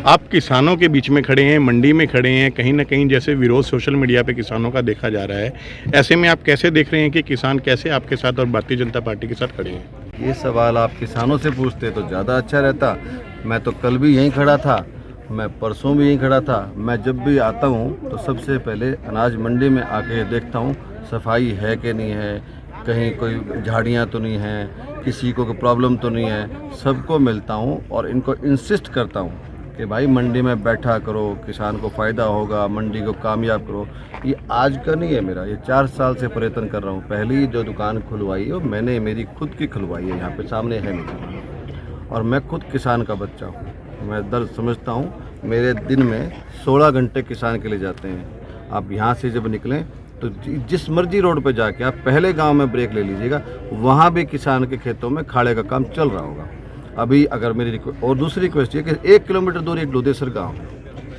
आप किसानों के बीच में खड़े हैं, मंडी में खड़े हैं, कहीं न कहीं जैसे विरोध सोशल मीडिया पे किसानों का देखा जा रहा है। ऐसे में आप कैसे देख रहे हैं कि किसान कैसे आपके साथ और भारतीय जनता पार्टी के साथ खड़े हैं? ये सवाल आप किसानों से पूछते तो ज़्यादा अच्छा रहता। मैं तो कल भी यहीं खड़ा था, मैं परसों भी यहीं खड़ा था। मैं जब भी आता हूँ तो सबसे पहले अनाज मंडी में आके देखता हूँ सफाई है कि नहीं है, कहीं कोई झाड़ियाँ तो नहीं है, किसी को कोई प्रॉब्लम तो नहीं है। सबको मिलता हूँ और इनको इंसिस्ट करता हूँ कि भाई मंडी में बैठा करो, किसान को फ़ायदा होगा, मंडी को कामयाब करो। ये आज का नहीं है मेरा, ये 4 साल से प्रयत्न कर रहा हूँ। पहली जो दुकान खुलवाई है वो मैंने मेरी खुद की खुलवाई है, यहाँ पे सामने है मेरी। और मैं खुद किसान का बच्चा हूँ, मैं दर्द समझता हूँ। मेरे दिन में 16 घंटे किसान के लिए जाते हैं। आप यहाँ से जब निकलें तो जिस मर्जी रोड पे जाके आप पहले गांव में ब्रेक ले लीजिएगा, वहाँ भी किसान के खेतों में खाड़े का काम चल रहा होगा। अभी अगर मेरी और दूसरी रिक्वेस्ट ये कि 1 किलोमीटर दूर एक लोधेसर गांव है,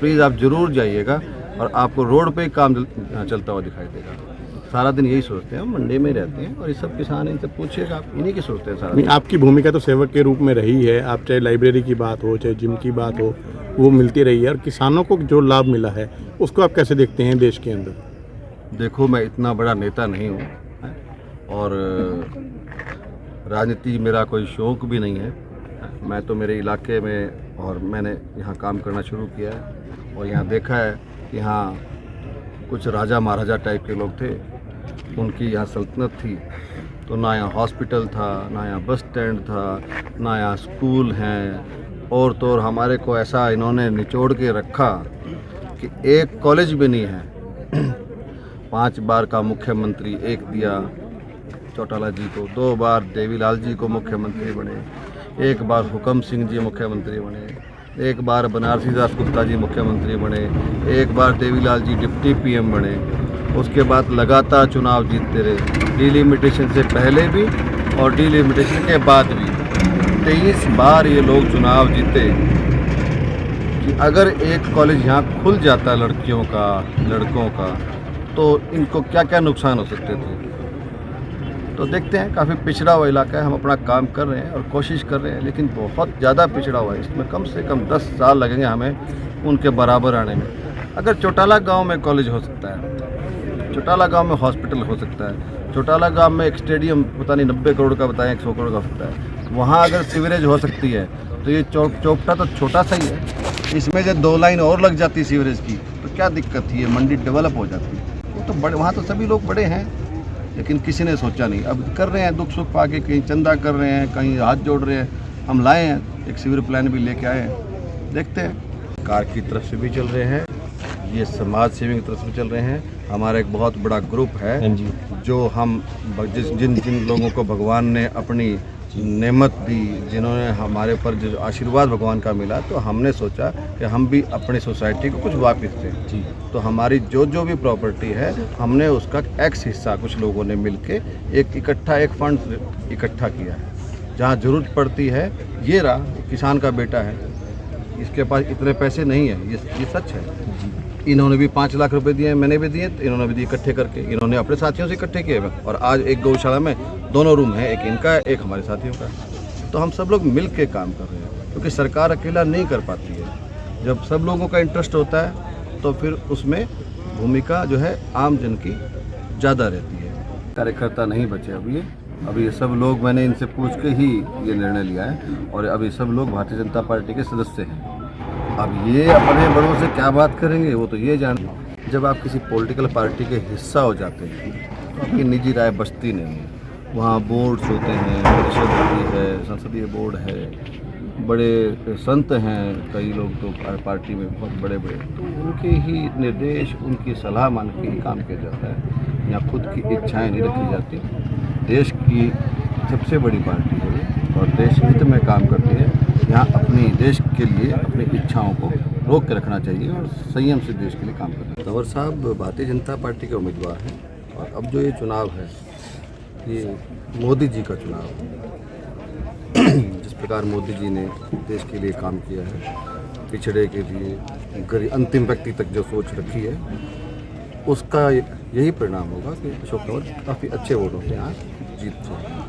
प्लीज़ आप ज़रूर जाइएगा और आपको रोड पे ही काम चलता हुआ दिखाई देगा। सारा दिन यही सोचते हैं, हम मंडी में रहते हैं और ये सब किसान इनसे पूछिएगा, आप इन्हीं की सोचते हैं सारा दिन। आपकी भूमिका तो सेवक के रूप में रही है। आप चाहे लाइब्रेरी की बात हो, चाहे जिम की बात हो, वो मिलती रही है और किसानों को जो लाभ मिला है उसको आप कैसे देखते हैं देश के अंदर? देखो, मैं इतना बड़ा नेता नहीं हूँ और राजनीति मेरा कोई शौक़ भी नहीं है। मैं तो मेरे इलाके में और मैंने यहाँ काम करना शुरू किया है और यहाँ देखा है कि यहाँ कुछ राजा महाराजा टाइप के लोग थे, उनकी यहाँ सल्तनत थी। तो ना यहाँ हॉस्पिटल था, ना यहाँ बस स्टैंड था, ना यहाँ स्कूल हैं, और तो और हमारे को ऐसा इन्होंने निचोड़ के रखा कि एक कॉलेज भी नहीं है। 5 बार का मुख्यमंत्री एक दिया चौटाला जी को, 2 बार देवीलाल जी को मुख्यमंत्री बने, 1 बार हुकम सिंह जी मुख्यमंत्री बने, 1 बार बनारसी दास गुप्ता जी मुख्यमंत्री बने, 1 बार देवीलाल जी डिप्टी पीएम बने। उसके बाद लगातार चुनाव जीतते रहे, डिलिमिटेशन से पहले भी और डिलिमिटेशन के बाद भी 23 बार ये लोग चुनाव जीते। कि अगर एक कॉलेज यहाँ खुल जाता लड़कियों का, लड़कों का, तो इनको क्या क्या नुकसान हो सकते थे। तो देखते हैं, काफ़ी पिछड़ा हुआ इलाका है। हम अपना काम कर रहे हैं और कोशिश कर रहे हैं, लेकिन बहुत ज़्यादा पिछड़ा हुआ है। इसमें कम से कम 10 साल लगेंगे हमें उनके बराबर आने में। अगर चौटाला गांव में कॉलेज हो सकता है, चौटाला गांव में हॉस्पिटल हो सकता है, चौटाला गांव में एक स्टेडियम पता नहीं 90 करोड़ का बताएं 100 करोड़ का हो सकता है, वहाँ अगर सीवरेज हो सकती है तो ये चौपटा तो छोटा सा ही है। इसमें जब 2 लाइन और लग जाती सीवरेज की तो क्या दिक्कत थी, ये मंडी डेवलप हो जाती। वो तो बड़े, वहाँ तो सभी लोग बड़े हैं, लेकिन किसी ने सोचा नहीं। अब कर रहे हैं, दुख सुख पाके कहीं चंदा कर रहे हैं, कहीं हाथ जोड़ रहे हैं। हम लाए हैं, एक शिविर प्लान भी लेके आए हैं, देखते हैं। सरकार की तरफ से भी चल रहे हैं, ये समाज सेवी की तरफ से चल रहे हैं। हमारा एक बहुत बड़ा ग्रुप है जो हम जिन जिन लोगों को भगवान ने अपनी नेमत दी, जिन्होंने हमारे पर जो आशीर्वाद भगवान का मिला, तो हमने सोचा कि हम भी अपनी सोसाइटी को कुछ वापस दें। तो हमारी जो जो भी प्रॉपर्टी है, हमने उसका एक्स हिस्सा कुछ लोगों ने मिलके एक फंड इकट्ठा किया है। जहाँ ज़रूरत पड़ती है, ये रहा किसान का बेटा है, इसके पास इतने पैसे नहीं है, ये सच है। इन्होंने भी 5 लाख रुपए दिए, मैंने भी दिए, तो इन्होंने भी दिए इकट्ठे करके। इन्होंने अपने साथियों से इकट्ठे किए और आज एक गौशाला में 2 रूम है, एक इनका है, एक हमारे साथियों का। तो हम सब लोग मिल के काम कर रहे हैं, क्योंकि सरकार अकेला नहीं कर पाती है। जब सब लोगों का इंटरेस्ट होता है तो फिर उसमें भूमिका जो है आम जन की ज़्यादा रहती है। कार्यकर्ता नहीं बचे अभी ये सब लोग, मैंने इनसे पूछ के ही ये निर्णय लिया है और अभी सब लोग भारतीय जनता पार्टी के सदस्य हैं। अब ये अपने बड़ों से क्या बात करेंगे वो तो ये जान। जब आप किसी पॉलिटिकल पार्टी के हिस्सा हो जाते हैं तो आपकी निजी राय बचती नहीं है। वहाँ बोर्ड्स होते हैं, परिषद होती है, संसदीय बोर्ड है, बड़े संत हैं, कई लोग तो पार्टी में बहुत बड़े बड़े, तो उनके ही निर्देश, उनकी सलाह मान के ही काम किया जाता है। यहाँ खुद की इच्छाएँ नहीं रखी जाती। देश की सबसे बड़ी पार्टी है ये और देश हित में काम करती है। यहाँ अपनी देश के लिए अपनी इच्छाओं को रोक के रखना चाहिए और संयम से देश के लिए काम करना चाहिए। तंवर साहब भारतीय जनता पार्टी के उम्मीदवार हैं और अब जो ये चुनाव है, ये मोदी जी का चुनाव है। जिस प्रकार मोदी जी ने देश के लिए काम किया है, पिछड़े के लिए अंतिम व्यक्ति तक जो सोच रखी है, उसका यही परिणाम होगा कि अशोक तंवर काफ़ी अच्छे वोटों से यहाँ जीत जाए।